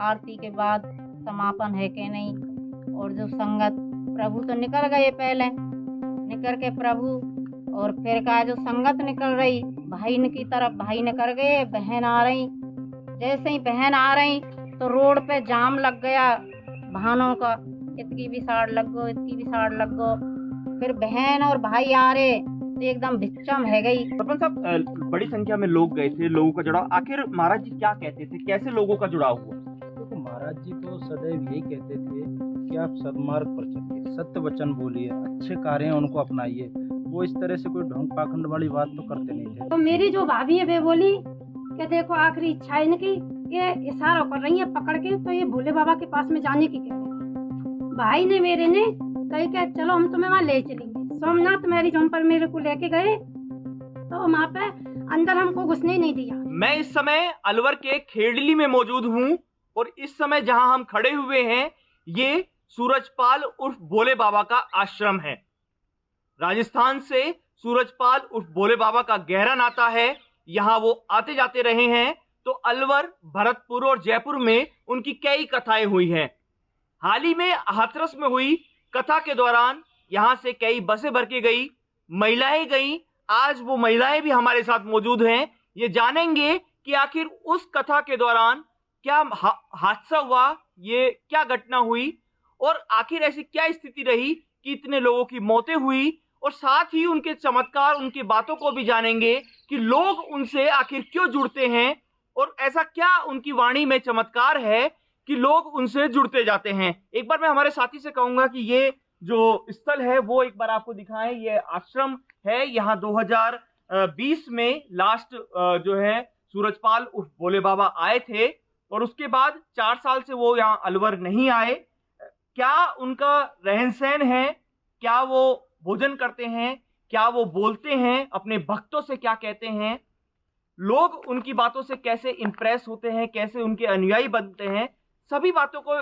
आरती के बाद समापन है कि नहीं। और जो संगत प्रभु तो निकल गए पहले, निकल के प्रभु और फिर का जो संगत निकल रही भाई की तरफ, भाई निकल गए, बहन आ रही। जैसे ही बहन आ रही तो रोड पे जाम लग गया वाहनों का, इतकी भी साड़ लग गो, इतकी भी साड़ लग गो। फिर बहन और भाई आ रहे तो एकदम बिच्चम है गई। सरपंच साहब, बड़ी संख्या में लोग गए थे, लोगों का जुड़ाव, आखिर महाराज जी क्या कहते थे, कैसे लोगों का जुड़ाव हुआ? देखो, महाराज जी तो सदैव यही कहते थे कि आप सदमार्ग पर चलिए, सत्य वचन बोलिए, अच्छे कार्य हैं उनको अपनाइए। वो इस तरह से कोई ढोंग पाखंड वाली बात तो करते नहीं थे। तो मेरी जो भाभी है वे बोली कि देखो आखिरी इच्छा है इनकी, ये इशारा कर रही है पकड़ के, तो ये भोले बाबा के पास में जाने की कह रहे हैं। भाई ने मेरे ने कही कि चलो हम तुम्हें वहाँ ले चलेंगे। सोमनाथ मैरिज होम पर मेरे को लेके गए तो वहाँ पे अंदर हमको घुसने ही नहीं दिया। मैं इस समय अलवर के खेड़ली में मौजूद हूँ और इस समय जहां हम खड़े हुए हैं ये सूरजपाल उर्फ भोले बाबा का आश्रम है। राजस्थान से सूरजपाल उर्फ भोले बाबा का गहरा नाता है। यहाँ वो आते जाते रहे हैं। तो अलवर, भरतपुर और जयपुर में उनकी कई कथाएं हुई हैं। हाल ही में हाथरस में हुई कथा के दौरान यहाँ से कई बसें भर के गई, महिलाएं गई। आज वो महिलाएं भी हमारे साथ मौजूद हैं। ये जानेंगे कि आखिर उस कथा के दौरान क्या हादसा हुआ, ये क्या घटना हुई और आखिर ऐसी क्या स्थिति रही कि इतने लोगों की मौतें हुई, और साथ ही उनके चमत्कार, उनकी बातों को भी जानेंगे कि लोग उनसे आखिर क्यों जुड़ते हैं और ऐसा क्या उनकी वाणी में चमत्कार है कि लोग उनसे जुड़ते जाते हैं। एक बार मैं हमारे साथी से कहूंगा कि ये जो स्थल है वो एक बार आपको दिखाएं। ये आश्रम है। यहाँ 2020 में लास्ट जो है सूरजपाल उर्फ भोले बाबा आए थे और उसके बाद 4 साल से वो यहाँ अलवर नहीं आए। क्या उनका रहन सहन है, क्या वो भोजन करते हैं, क्या वो बोलते हैं, अपने भक्तों से क्या कहते हैं, लोग उनकी बातों से कैसे इंप्रेस होते हैं, कैसे उनके अनुयायी बनते हैं, सभी बातों को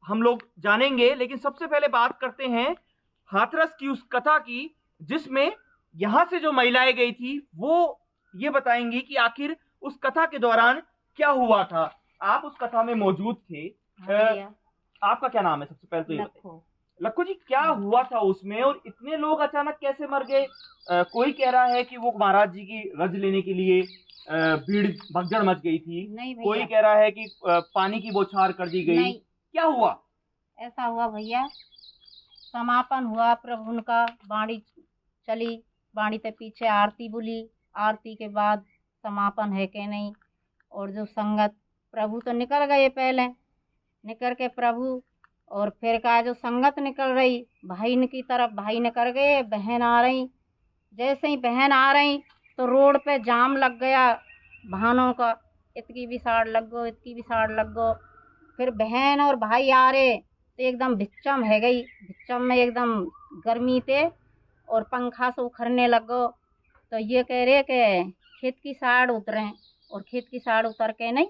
हम लोग जानेंगे। लेकिन सबसे पहले बात करते हैं हाथरस की उस कथा की जिसमें यहां से जो महिलाएं गई थी वो ये बताएंगी कि आखिर उस कथा के दौरान क्या हुआ था। आप उस कथा में मौजूद थे। आपका क्या नाम है? सबसे पहले तो ये बताइए। लक्खू जी, क्या हुआ था उसमें और इतने लोग अचानक कैसे मर गए? कोई कह रहा है कि वो महाराज जी की रज लेने के लिए भीड़ भगदड़ मच गई थी। कोई कह रहा है कि पानी की बौछार कर दी गई। क्या हुआ? ऐसा हुआ भैया, समापन हुआ प्रभु उनका, बाणी चली, बाणी के पीछे आरती बोली, आरती के बाद समापन है कि नहीं। और जो संगत प्रभु तो निकल गए पहले, निकल के प्रभु और फिर का जो संगत निकल रही भाई की तरफ, भाई निकल गए, बहन आ रही। जैसे ही बहन आ रही तो रोड पे जाम लग गया वाहनों का, इतकी भी साड़ लग गो, इतकी भी साड़ लग गो। फिर बहन और भाई आ रहे तो एकदम बिच्चम है गई, बिच्चम में एकदम गर्मी थे और पंखा से उखड़ने लगो। तो ये कह रहे कि खेत की साड़ उतरे, और खेत की साड़ उतर के नहीं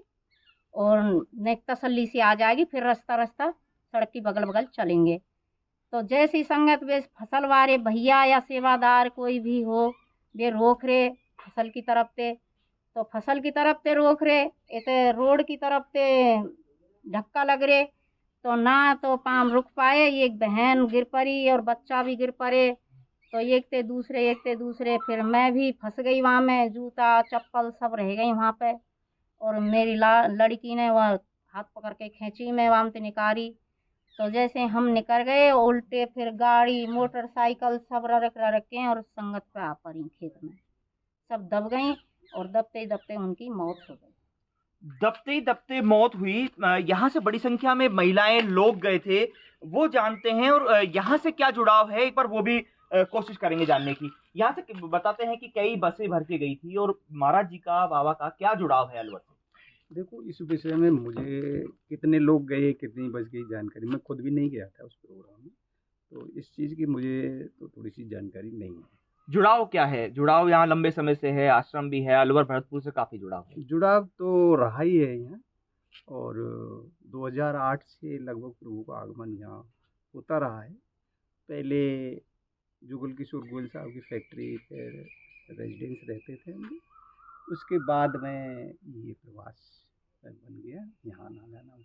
और नहीं तसल्ली से आ जाएगी, फिर रास्ता रास्ता सड़क की बगल बगल चलेंगे। तो जैसी संगत वे फसल वाले भैया या सेवादार कोई भी हो, वे रोक रहे फसल की तरफ ते, तो फसल की तरफ ते रोक रहे, इते रोड की तरफ ते धक्का लग रहे, तो ना तो पाम रुक पाए। एक बहन गिर पड़ी और बच्चा भी गिर पड़े। तो एक ते दूसरे, एक ते दूसरे, फिर मैं भी फंस गई वहाँ में, जूता चप्पल सब रह गई वहाँ पे। और मेरी लड़की ने वह हाथ पकड़ के खींची, मैं वहाँ से निकाली। तो जैसे हम निकल गए उल्टे, फिर गाड़ी मोटरसाइकिल सब रख के और संगत पे आ पड़ी खेत में, सब दब गई और दबते दबते उनकी मौत हो गई। दबते दबते मौत हुई। यहाँ से बड़ी संख्या में महिलाएं, लोग गए थे, वो जानते हैं। और यहाँ से क्या जुड़ाव है एक बार वो भी कोशिश करेंगे जानने की। यहाँ से बताते हैं कि कई बसें भर के गई थी और महाराज जी का, बाबा का क्या जुड़ाव है अलवर से? देखो, इस विषय में मुझे कितने लोग गए, कितनी बस गई जानकारी, मैं खुद भी नहीं गया था उस प्रोग्राम में, तो इस चीज़ की मुझे तो थोड़ी सी जानकारी नहीं है। जुड़ाव क्या है? जुड़ाव यहाँ लंबे समय से है, आश्रम भी है, अलवर भरतपुर से काफी जुड़ाव है। जुड़ाव तो रहा ही है यहाँ, और 2008 से लगभग प्रभु का आगमन यहाँ होता रहा है। पहले जुगल किशोर गोयल साहब की फैक्ट्री पे रेजिडेंस रहते थे हम, उसके बाद में ये प्रवास बन गया, यहाँ आना जाना।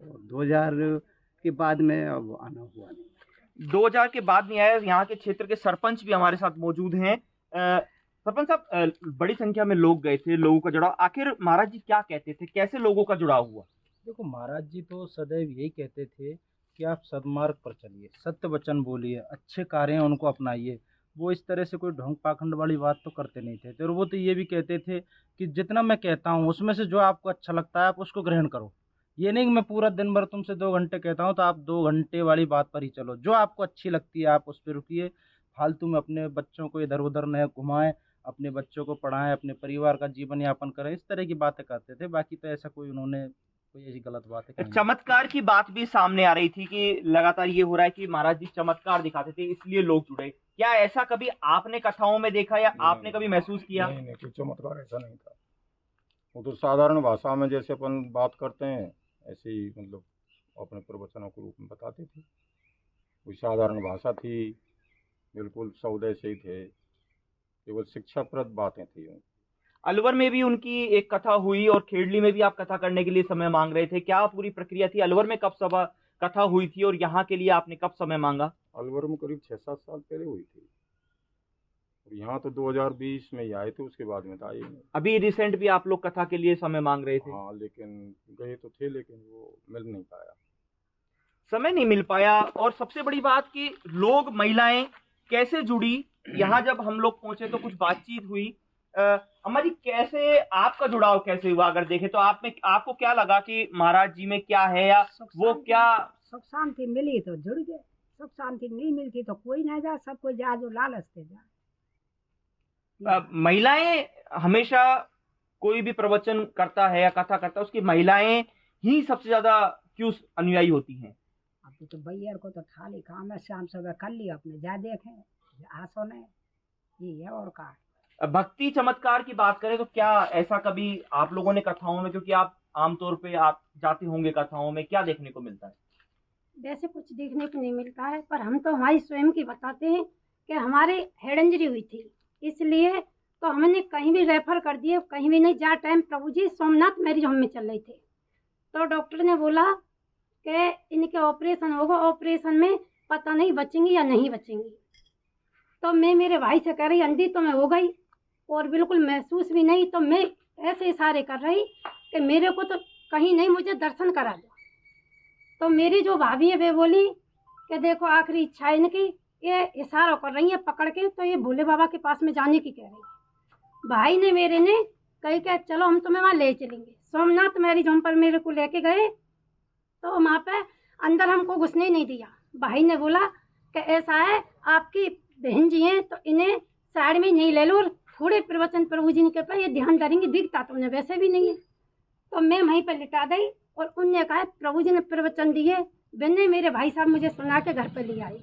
और 2000 के बाद में अब आना हुआ नहीं। 2000 के बाद नहीं आया। यहाँ के क्षेत्र के सरपंच भी हमारे साथ मौजूद हैं। सरपंच साहब, बड़ी संख्या में लोग गए थे, लोगों का जुड़ाव, आखिर महाराज जी क्या कहते थे, कैसे लोगों का जुड़ाव हुआ? देखो, महाराज जी तो सदैव यही कहते थे कि आप सद्मार्ग पर चलिए, सत्य वचन बोलिए, अच्छे कार्य हैं उनको अपनाइए। वो इस तरह से कोई ढोंग पाखंड वाली बात तो करते नहीं थे। और वो तो ये भी कहते थे कि जितना मैं कहता हूँ उसमें से जो आपको अच्छा लगता है आप उसको ग्रहण करो। ये नहीं कि मैं पूरा दिन भर तुमसे 2 घंटे कहता हूँ तो आप 2 घंटे वाली बात पर ही चलो। जो आपको अच्छी लगती है आप उस पर रुकिए। फालतू में अपने बच्चों को इधर उधर न घुमाएं, अपने बच्चों को पढ़ाएं, अपने परिवार का जीवन यापन करें, इस तरह की बातें करते थे। बाकी तो ऐसा कोई उन्होंने कोई ऐसी गलत बात है। चमत्कार की बात भी सामने आ रही थी कि लगातार ये हो रहा है कि महाराज जी चमत्कार दिखाते थे, इसलिए लोग जुड़े। क्या ऐसा कभी आपने कथाओं में देखा या आपने कभी महसूस किया? नहीं, कोई चमत्कार ऐसा नहीं था। वो तो साधारण भाषा में जैसे अपन बात करते हैं ऐसे ही मतलब अपने प्रवचनों के रूप में बताते थे। कोई साधारण भाषा थी, बिल्कुल सौदे से ही थे, केवल शिक्षाप्रद बातें थी। अलवर में भी उनकी एक कथा हुई और खेड़ली में भी आप कथा करने के लिए समय मांग रहे थे, क्या पूरी प्रक्रिया थी? अलवर में कब सभा कथा हुई थी और यहाँ के लिए आपने कब समय मांगा? अलवर में करीब 6-7 साल पहले हुई थी और यहाँ तो 2020 में ही आए थे, उसके बाद में तो आए नहीं। अभी रिसेंट भी आप लोग कथा के लिए समय मांग रहे थे? हाँ, लेकिन गए तो थे लेकिन वो मिल नहीं पाया, समय नहीं मिल पाया। और सबसे बड़ी बात कि लोग, महिलाएं कैसे जुड़ी, यहाँ जब हम लोग पहुंचे तो कुछ बातचीत हुई। अम्मा जी, कैसे आपका जुड़ाव कैसे हुआ? अगर देखें तो आपको क्या लगा कि महाराज जी में क्या है या वो क्या? सुख शांति मिली तो जुड़ गए, सुख शांति नहीं मिलती तो कोई ना जा, सब कोई जा जो लालच से जा। महिलाएं हमेशा, कोई भी प्रवचन करता है या कथा करता है उसकी महिलाएं ही सबसे ज्यादा क्यों अनुयायी होती हैं? अब तो भैया को तो खाली काम है, शाम सुबह कर लिया अपने, जा देखें आसो ने, ये है और का। भक्ति चमत्कार की बात करें तो क्या ऐसा कभी आप लोगों ने कथाओं में, क्योंकि आप आमतौर पे आप जाते होंगे कथाओं में, क्या देखने को मिलता है? वैसे कुछ देखने को नहीं मिलता है, पर हम तो हमारी स्वयं की बताते हैं कि हमारे हेड इंजरी हुई थी, इसलिए तो हमने कहीं भी रेफर कर दिए, कहीं भी नहीं जा। टाइम प्रभु जी सोमनाथ मैरिज होम में चल रहे थे तो डॉक्टर ने बोला कि इनके ऑपरेशन होगा, ऑपरेशन में पता नहीं बचेंगी या नहीं बचेंगी। तो मैं मेरे भाई से कह रही अंधी तो मैं हो गई और बिल्कुल महसूस भी नहीं, तो मैं ऐसे इशारे कर रही कि मेरे को तो कहीं नहीं, मुझे दर्शन करा दो। तो मेरी जो भाभी है वे बोली कि देखो आखिरी इच्छा है इनकी, ये इशारा कर रही है पकड़ के, तो ये भोले बाबा के पास में जाने की कह रही है। भाई ने मेरे ने कही कि चलो हम तुम्हें वहाँ ले चलेंगे। सोमनाथ मैरिज होम पर मेरे को लेके गए तो वहाँ पे अंदर हमको घुसने नहीं दिया। भाई ने बोला कि ऐसा है, आपकी बहन जी हैं तो इन्हें साइड में नहीं ले लो और थोड़े प्रवचन प्रभु जी के पर ये ध्यान करेंगे, दिखता तो उन्हें वैसे भी नहीं है। तो मैं वहीं पर लिटा दी और उनने कहा प्रभु जी ने प्रवचन दिए, बहने मेरे भाई साहब मुझे सुना के घर पर ले आए।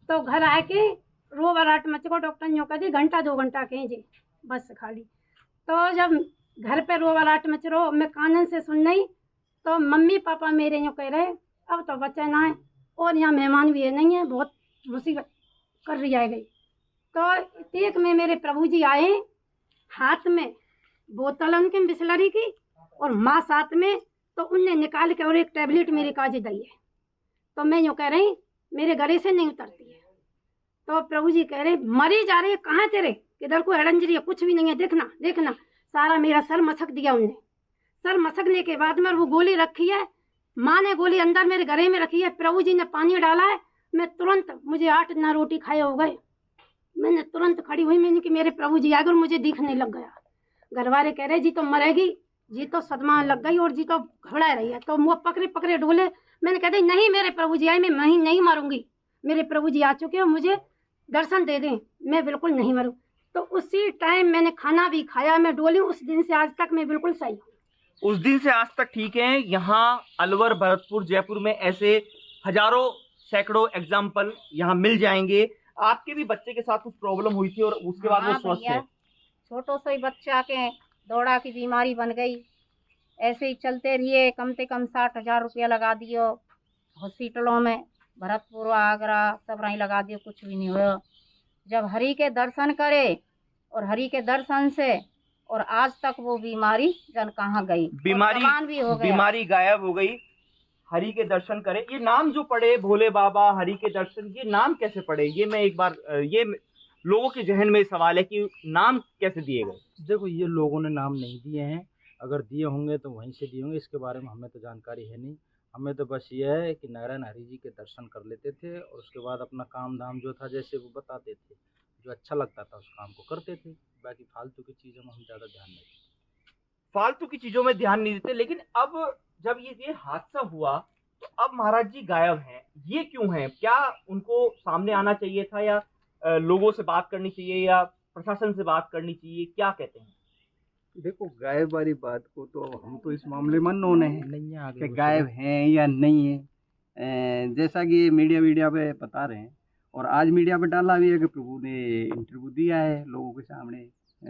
तो घर आके रो बराट मच को डॉक्टर ने कहा 1-2 घंटा कहीं जी बस खाली। तो जब घर पे रो बराट मच रो, मैं कानन से सुन नहीं, तो मम्मी पापा मेरे यूँ कह रहे अब तो बच्चे ना है और यहाँ मेहमान भी है नहीं है, बहुत मुसीबत कर रही है गई। तो एक में मेरे प्रभु जी आए, हाथ में बोतल उनके बिस्लरी की और माँ साथ में, तो उनने निकाल के और एक टैबलेट मेरे काज दी है। तो मैं यूँ कह रही मेरे गले से नहीं उतरती है। तो प्रभु जी कह रहे मरी जा रहे, कहाँ तेरे, किधर को हेडंजरी है, कुछ भी नहीं है, देखना देखना। सारा मेरा सर मसक दिया उनने। सर मसकने के बाद में वो गोली रखी है, माँ ने गोली अंदर मेरे गले में रखी है, प्रभु जी ने पानी डाला है। मैं तुरंत, मुझे 8 रोटी खाए हो गए, मैंने तुरंत खड़ी हुई, मैंने कि मेरे प्रभु जी आ गए और मुझे दिखने लग गया। घर वाले कह रहे जी तो मरेगी, जी तो सदमा लग गई और जी तो घबरा रही है। तो मुँह पकड़े पकड़े डोले, मैंने कह दी नहीं मेरे प्रभु जी आए, मैं नहीं मरूंगी, मेरे प्रभु जी आ चुके हो, मुझे दर्शन दे दें, मैं बिल्कुल नहीं मरूं। तो उसी टाइम मैंने खाना भी खाया, मैं डोली। उस दिन से आज तक मैं बिल्कुल सही हूँ। उस दिन से आज तक ठीक है। यहाँ अलवर, भरतपुर, जयपुर में ऐसे हजारों सैकड़ों एग्जाम्पल यहाँ मिल जाएंगे। आपके भी बच्चे के साथ कुछ प्रॉब्लम हुई थी और उसके बाद वो स्वस्थ है? छोटो से बच्चा के दौड़ा की बीमारी बन गई, ऐसे ही चलते रहिए, कम से कम 60,000 रुपया लगा दियो हॉस्पिटलों में, भरतपुर आगरा सब रही लगा दियो, कुछ भी नहीं हुआ। जब हरि के दर्शन करे और हरि के दर्शन से और आज तक वो बीमारी जन कहाँ गई, बीमारी भी हो गया, बीमारी गायब हो गई। हरि के दर्शन करें। ये नाम जो पड़े भोले बाबा, हरि के दर्शन, ये नाम कैसे पड़े? ये मैं एक बार ये लोगों के जहन में सवाल है कि नाम कैसे दिए गए? देखो, ये लोगों ने नाम नहीं दिए हैं, अगर दिए होंगे तो वहीं से दिए होंगे, इसके बारे में हमें तो जानकारी है नहीं। हमें तो बस ये है कि नारायण हरि जी के दर्शन कर लेते थे और उसके बाद अपना काम धाम जो था जैसे वो बताते थे, जो अच्छा लगता था उस काम को करते थे। बाकी फालतू की चीज़ों में हम ज़्यादा ध्यान नहीं देते। फालतू की चीजों में ध्यान नहीं देते। लेकिन अब जब ये हादसा हुआ तो अब महाराज जी गायब हैं, ये क्यों हैं? क्या उनको सामने आना चाहिए था, या लोगों से बात करनी चाहिए, या प्रशासन से बात करनी चाहिए? क्या कहते हैं? देखो, गायब वाली बात को तो हम तो इस मामले में अननोन है नहीं आगे कि गायब हैं या नहीं है। जैसा कि मीडिया पे बता रहे हैं और आज मीडिया पे डाला भी है कि प्रभु ने इंटरव्यू दिया है, लोगों के सामने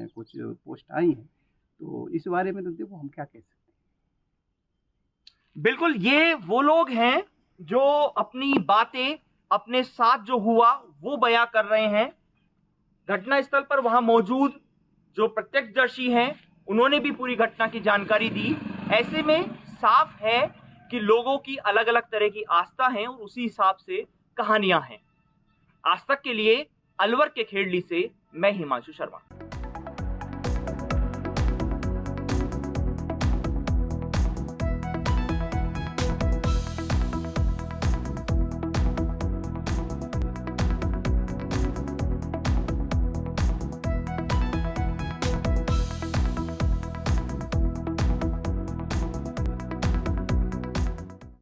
कुछ पोस्ट आई हैं, तो इस बारे में तो देखो हम क्या कह सकते हैं। बिल्कुल, ये वो लोग हैं जो अपनी बातें, अपने साथ जो हुआ वो बयां कर रहे हैं। घटनास्थल पर वहां मौजूद जो प्रत्यक्षदर्शी हैं उन्होंने भी पूरी घटना की जानकारी दी। ऐसे में साफ है कि लोगों की अलग अलग तरह की आस्था है और उसी हिसाब से कहानियां हैं। आज तक के लिए अलवर के खेड़ली से मैं हिमांशु शर्मा।